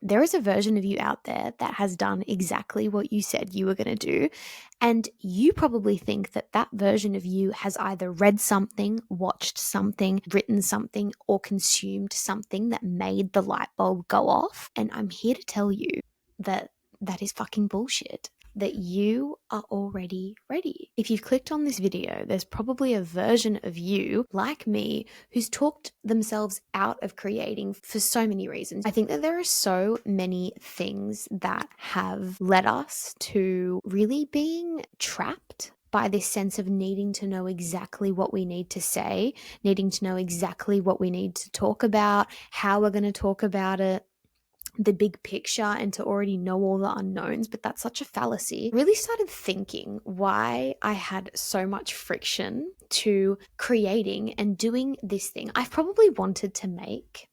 there is a version of you out there that has done exactly what you said you were going to do. And you probably think that that version of you has either read something, watched something, written something, or consumed something that made the light bulb go off. And I'm here to tell you that that is fucking bullshit. That you are already ready. If you've clicked on this video, there's probably a version of you, like me, who's talked themselves out of creating for so many reasons. I think that there are so many things that have led us to really being trapped by this sense of needing to know exactly what we need to say, needing to know exactly what we need to talk about, how we're going to talk about it, the big picture, and to already know all the unknowns. But that's such a fallacy. I really started thinking why I had so much friction to creating and doing this thing. I've probably wanted to make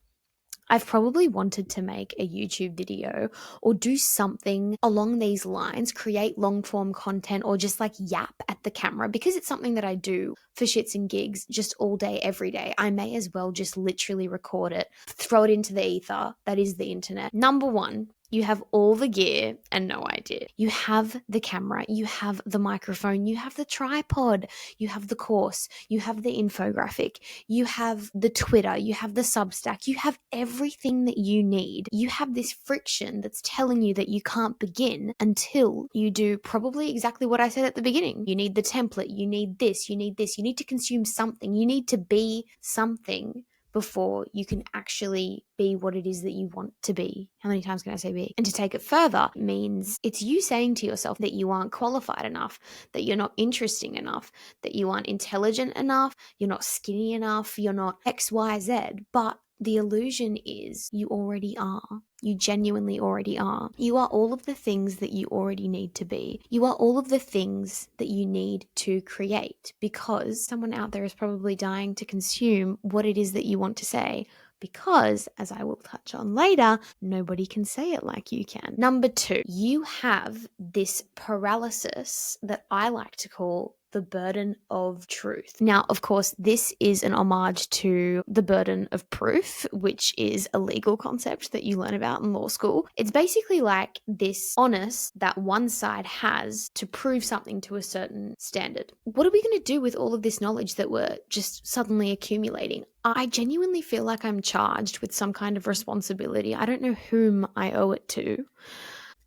a YouTube video or do something along these lines, create long form content, or just like yap at the camera, because it's something that I do for shits and gigs just all day, every day. I may as well just literally record it, throw it into the ether. That is the internet. Number one, you have all the gear and no idea. You have the camera, you have the microphone, you have the tripod, you have the course, you have the infographic, you have the Twitter, you have the Substack, you have everything that you need. You have this friction that's telling you that you can't begin until you do probably exactly what I said at the beginning. You need the template, you need this, you need this, you need to consume something, you need to be something before you can actually be what it is that you want to be. How many times can I say be? And to take it further means it's you saying to yourself that you aren't qualified enough, that you're not interesting enough, that you aren't intelligent enough, you're not skinny enough, you're not X, Y, Z. But the illusion is you already are. You genuinely already are. You are all of the things that you already need to be. You are all of the things that you need to create, because someone out there is probably dying to consume what it is that you want to say. Because, as I will touch on later, nobody can say it like you can. Number two, you have this paralysis that I like to call the burden of truth. Now, of course, this is an homage to the burden of proof, which is a legal concept that you learn about in law school. It's basically like this onus that one side has to prove something to a certain standard. What are we going to do with all of this knowledge that we're just suddenly accumulating? I genuinely feel like I'm charged with some kind of responsibility. I don't know whom I owe it to,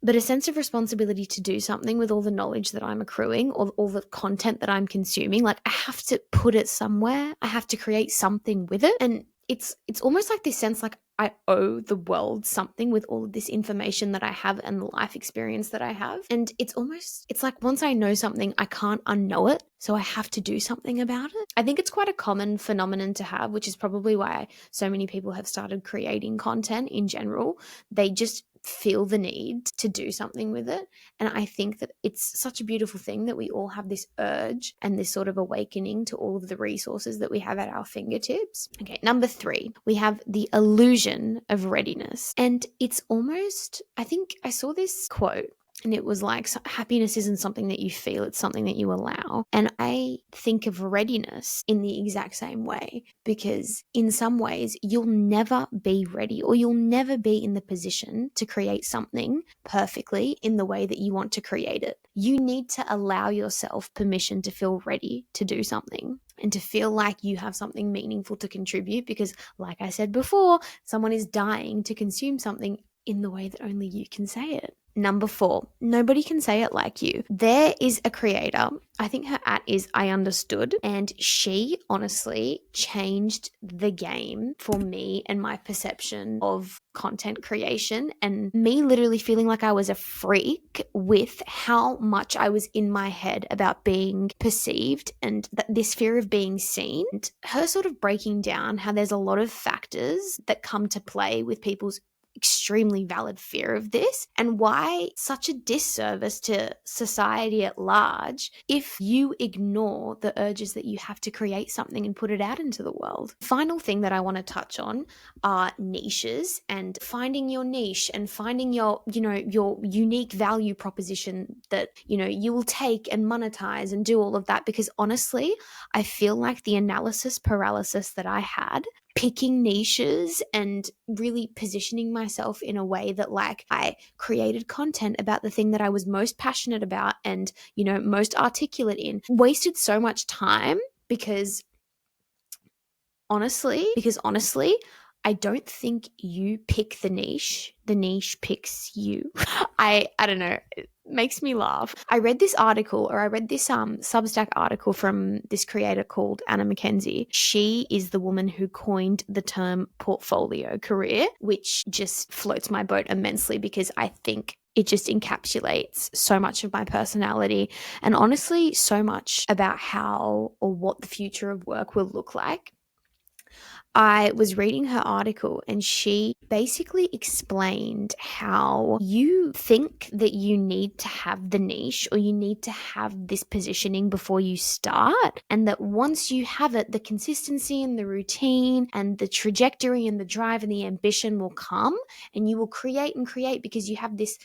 but a sense of responsibility to do something with all the knowledge that I'm accruing, or all the content that I'm consuming. Like, I have to put it somewhere. I have to create something with it. And it's almost like this sense like I owe the world something with all of this information that I have and the life experience that I have. And it's like once I know something, I can't unknow it. So I have to do something about it. I think it's quite a common phenomenon to have, which is probably why so many people have started creating content in general. They just feel the need to do something with it. And I think that it's such a beautiful thing that we all have this urge and this sort of awakening to all of the resources that we have at our fingertips. Okay, number three, we have the illusion of readiness. And it's almost, I think I saw this quote, and it was like, happiness isn't something that you feel, it's something that you allow. And I think of readiness in the exact same way, because in some ways you'll never be ready, or you'll never be in the position to create something perfectly in the way that you want to create it. You need to allow yourself permission to feel ready to do something and to feel like you have something meaningful to contribute, because like I said before, someone is dying to consume something in the way that only you can say it. Number four, nobody can say it like you. There is a creator, I think her @ is I Understood, and she honestly changed the game for me and my perception of content creation, and me literally feeling like I was a freak with how much I was in my head about being perceived and this fear of being seen. And her sort of breaking down how there's a lot of factors that come to play with people's extremely valid fear of this, and why such a disservice to society at large if you ignore the urges that you have to create something and put it out into the world. Final thing that I want to touch on are niches, and finding your niche and finding your unique value proposition that, you will take and monetize and do all of that. Because honestly, I feel like the analysis paralysis that I had picking niches and really positioning myself in a way that like I created content about the thing that I was most passionate about and, you know, most articulate in. Wasted so much time because honestly, I don't think you pick the niche picks you. I don't know, it makes me laugh. I read this Substack article from this creator called Anna Mackenzie. She is the woman who coined the term portfolio career, which just floats my boat immensely because I think it just encapsulates so much of my personality and honestly so much about how or what the future of work will look like. I was reading her article and she basically explained how you think that you need to have the niche or you need to have this positioning before you start, and that once you have it, the consistency and the routine and the trajectory and the drive and the ambition will come, and you will create and create because you have this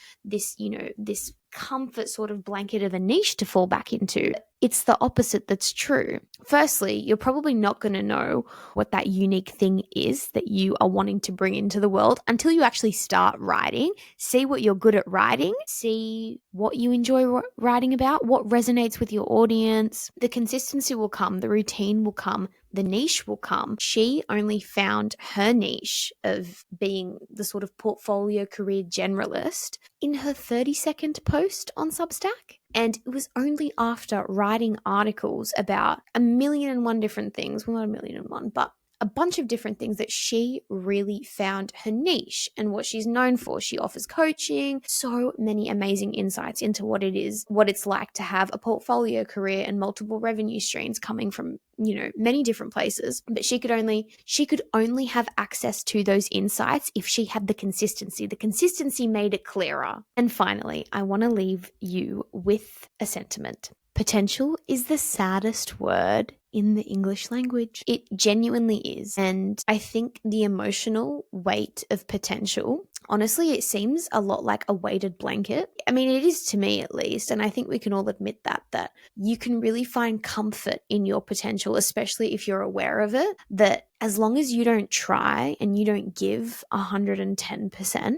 comfort sort of blanket of a niche to fall back into. It's the opposite that's true. Firstly, you're probably not going to know what that unique thing is that you are wanting to bring into the world until you actually start writing. See what you're good at writing, see what you enjoy writing about, what resonates with your audience. The consistency will come, the routine will come, the niche will come. She only found her niche of being the sort of portfolio career generalist in her 30-second post on Substack. And it was only after writing articles about a million and one different things, well, not a million and one, but a bunch of different things that she really found her niche and what she's known for. She offers coaching, so many amazing insights into what it's like to have a portfolio career and multiple revenue streams coming from, you know, many different places. But she could only have access to those insights if she had the consistency. The consistency made it clearer. And finally, I want to leave you with a sentiment. Potential is the saddest word in the English language. It genuinely is. And I think the emotional weight of potential, honestly, it seems a lot like a weighted blanket. I mean, it is to me at least. And I think we can all admit that you can really find comfort in your potential, especially if you're aware of it, that as long as you don't try and you don't give 110%,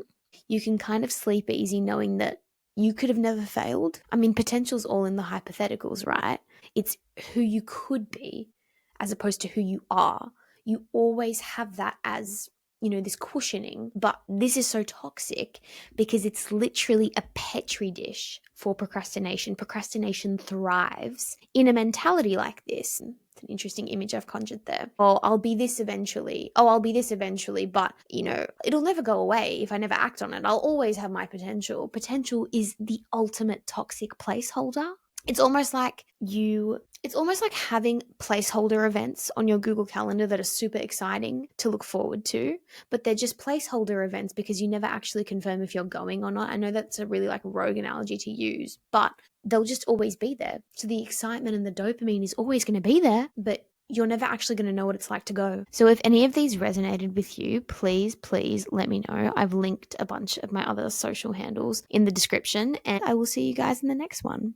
you can kind of sleep easy knowing that you could have never failed. I mean, potential's all in the hypotheticals, right? It's who you could be as opposed to who you are. You always have that as, you know, this cushioning, but this is so toxic because it's literally a petri dish for procrastination. Procrastination thrives in a mentality like this. It's an interesting image I've conjured there. Oh, I'll be this eventually. Oh, I'll be this eventually, but, you know, it'll never go away if I never act on it. I'll always have my potential. Potential is the ultimate toxic placeholder. It's almost like having placeholder events on your Google Calendar that are super exciting to look forward to, but they're just placeholder events because you never actually confirm if you're going or not. I know that's a really like rogue analogy to use, but they'll just always be there. So the excitement and the dopamine is always going to be there, but you're never actually going to know what it's like to go. So if any of these resonated with you, please let me know. I've linked a bunch of my other social handles in the description, and I will see you guys in the next one.